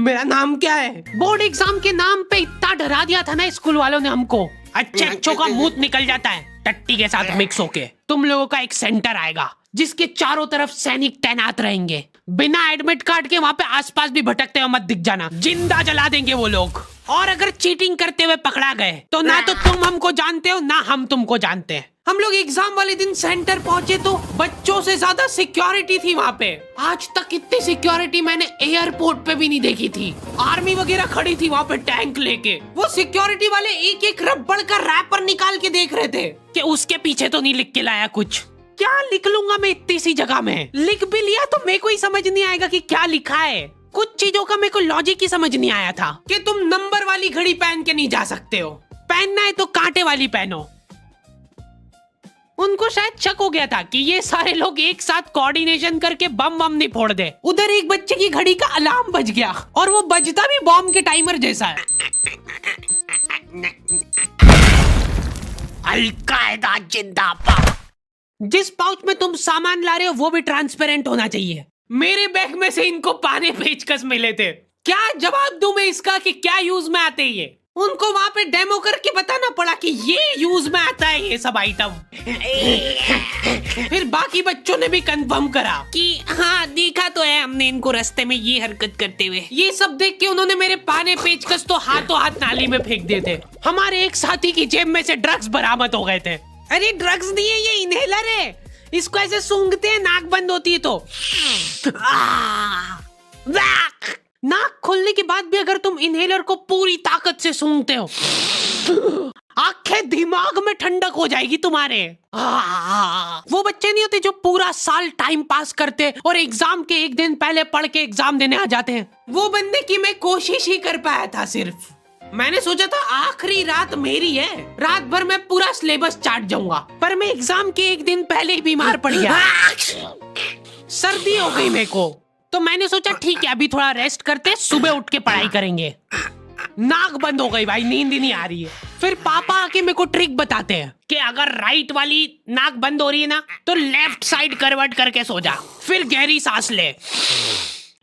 मेरा नाम क्या है? बोर्ड एग्जाम के नाम पे इतना डरा दिया था ना स्कूल वालों ने हमको। अच्छे अच्छों का मुंह निकल जाता है टट्टी के साथ मिक्स होके। तुम लोगों का एक सेंटर आएगा जिसके चारों तरफ सैनिक तैनात रहेंगे। बिना एडमिट कार्ड के वहाँ पे आसपास भी भटकते हुए मत दिख जाना, जिंदा जला देंगे वो लोग। और अगर चीटिंग करते हुए पकड़ा गए तो ना तो तुम हमको जानते हो ना हम तुमको जानते हैं। हम लोग एग्जाम वाले दिन सेंटर पहुंचे तो बच्चों से ज्यादा सिक्योरिटी थी वहाँ पे। आज तक इतनी सिक्योरिटी मैंने एयरपोर्ट पे भी नहीं देखी थी। आर्मी वगैरह खड़ी थी वहाँ पे टैंक लेके। वो सिक्योरिटी वाले एक एक रबड़ का रैपर निकाल के देख रहे थे कि उसके पीछे तो नहीं लिख के लाया कुछ। क्या लिख लूंगा मैं इतनी सी जगह में? लिख भी लिया तो मेरे को ही समझ नहीं आएगा कि क्या लिखा है। कुछ चीजों का मेरे को लॉजिक ही समझ नहीं आया था कि तुम नंबर वाली घड़ी पहन के नहीं जा सकते हो, पहनना है तो कांटे वाली पहनो। उनको शायद शक हो गया था कि ये सारे लोग एक साथ कोऑर्डिनेशन करके बम बम नहीं फोड़ दे। उधर एक बच्चे की घड़ी का अलार्म बज गया और वो बजता भी बॉम्ब के टाइमर जैसा है। अल-कायदा जिंदाबाद। जिस पाउच में तुम सामान ला रहे हो वो भी ट्रांसपेरेंट होना चाहिए। मेरे बैग में से इनको पाने पेचकस मिले थे। क्या जवाब दूं मैं इसका कि क्या यूज में आते ये? उनको वहाँ पे डेमो करके बताना पड़ा कि ये यूज में आता है ये सब आइटम। फिर बाकी बच्चों ने भी कंफर्म करा कि हाँ देखा तो है हमने इनको रास्ते में ये हरकत करते हुए। ये सब देख के उन्होंने मेरे पाने पेचकस तो हाथों हाथ नाली में फेंक दिए थे। हमारे एक साथी की जेब में से ड्रग्स बरामद हो गए थे। अरे ड्रग्स नहीं है, ये इनहेलर है। इसको ऐसे सूंघते हैं, नाक बंद होती है तो नाक खोलने के बाद भी अगर तुम इनहेलर को पूरी ताकत से सूंघते हो आंखें दिमाग में ठंडक हो जाएगी तुम्हारे। वो बच्चे नहीं होते जो पूरा साल टाइम पास करते और एग्जाम के एक दिन पहले पढ़ के एग्जाम देने आ जाते हैं। वो बनने की मैं कोशिश ही कर पाया था। सिर्फ मैंने सोचा था आखिरी रात मेरी है, रात भर मैं पूरा सिलेबस चाट जाऊंगा, पर मैं एग्जाम के एक दिन पहले ही बीमार पड़ गया। सर्दी हो गई मेरे को, तो मैंने सोचा ठीक है अभी थोड़ा रेस्ट करते, सुबह उठ के पढ़ाई करेंगे। नाक बंद हो गई भाई, नींद ही नहीं आ रही है। फिर पापा आके मेरे को ट्रिक बताते हैं कि अगर राइट वाली नाक बंद हो रही है ना तो लेफ्ट साइड करवट करके सो जा, फिर गहरी सांस ले,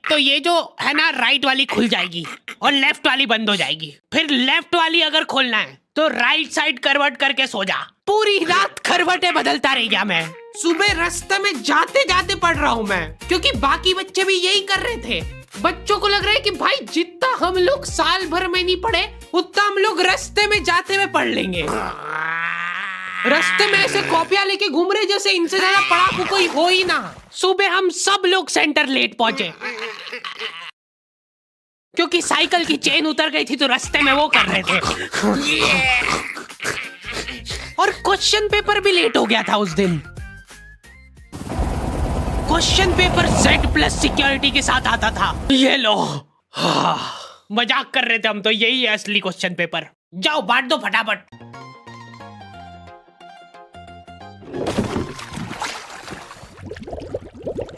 तो ये जो है ना राइट वाली खुल जाएगी और लेफ्ट वाली बंद हो जाएगी। फिर लेफ्ट वाली अगर खोलना है तो राइट साइड करवट करके सो जा। पूरी रात करवटें बदलता रह गया मैं। सुबह रास्ते में जाते जाते पढ़ रहा हूँ मैं, क्योंकि बाकी बच्चे भी यही कर रहे थे। बच्चों को लग रहा है कि भाई जितना हम लोग साल भर में नहीं पढ़े उतना हम लोग रास्ते में जाते हुए पढ़ लेंगे। रास्ते में ऐसे कॉपियां लेके घूम रहे जैसे इनसे ज्यादा पढ़ाकू कोई हो ही ना। सुबह हम सब लोग सेंटर लेट पहुंचे क्योंकि साइकिल की चेन उतर गई थी तो रास्ते में वो कर रहे थे। और क्वेश्चन पेपर भी लेट हो गया था उस दिन। क्वेश्चन पेपर Z+ सिक्योरिटी के साथ आता था। ये लो, मजाक कर रहे थे हम तो, यही है असली क्वेश्चन पेपर। जाओ बांट दो फटाफट।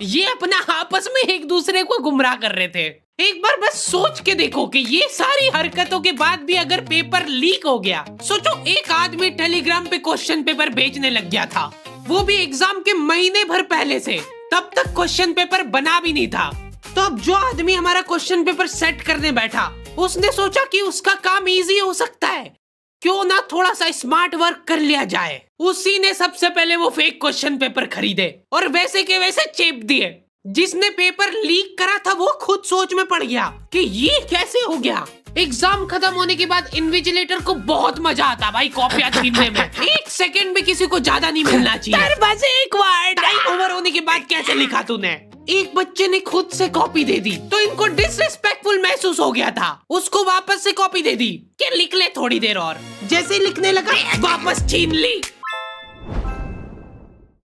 ये अपना आपस में एक दूसरे को गुमराह कर रहे थे। एक बार बस सोच के देखो कि ये सारी हरकतों के बाद भी अगर पेपर लीक हो गया। सोचो एक आदमी टेलीग्राम पे क्वेश्चन पेपर भेजने लग गया था, वो भी एग्जाम के महीने भर पहले से। तब तक क्वेश्चन पेपर बना भी नहीं था। तो अब जो आदमी हमारा क्वेश्चन पेपर सेट करने बैठा उसने सोचा कि उसका काम इजी हो सकता है, क्यों ना थोड़ा सा स्मार्ट वर्क कर लिया जाए। उसी ने सबसे पहले वो फेक क्वेश्चन पेपर खरीदे और वैसे के वैसे चेप दिए। जिसने पेपर लीक करा था वो खुद सोच में पड़ गया कि ये कैसे हो गया। एग्जाम खत्म होने के बाद इन्विजिलेटर को बहुत मजा आता भाई कॉपियां छीनने में। एक सेकंड भी किसी को ज्यादा नहीं मिलना चाहिए। बस एक बार टाइम ओवर होने के बाद कैसे लिखा तूने? एक बच्चे ने खुद से कॉपी दे दी तो इनको डिसरिस्पेक्टफुल महसूस हो गया था। उसको वापस से कॉपी दे दी कि लिख ले थोड़ी देर और। जैसे लिखने लगा वापस छीन ली।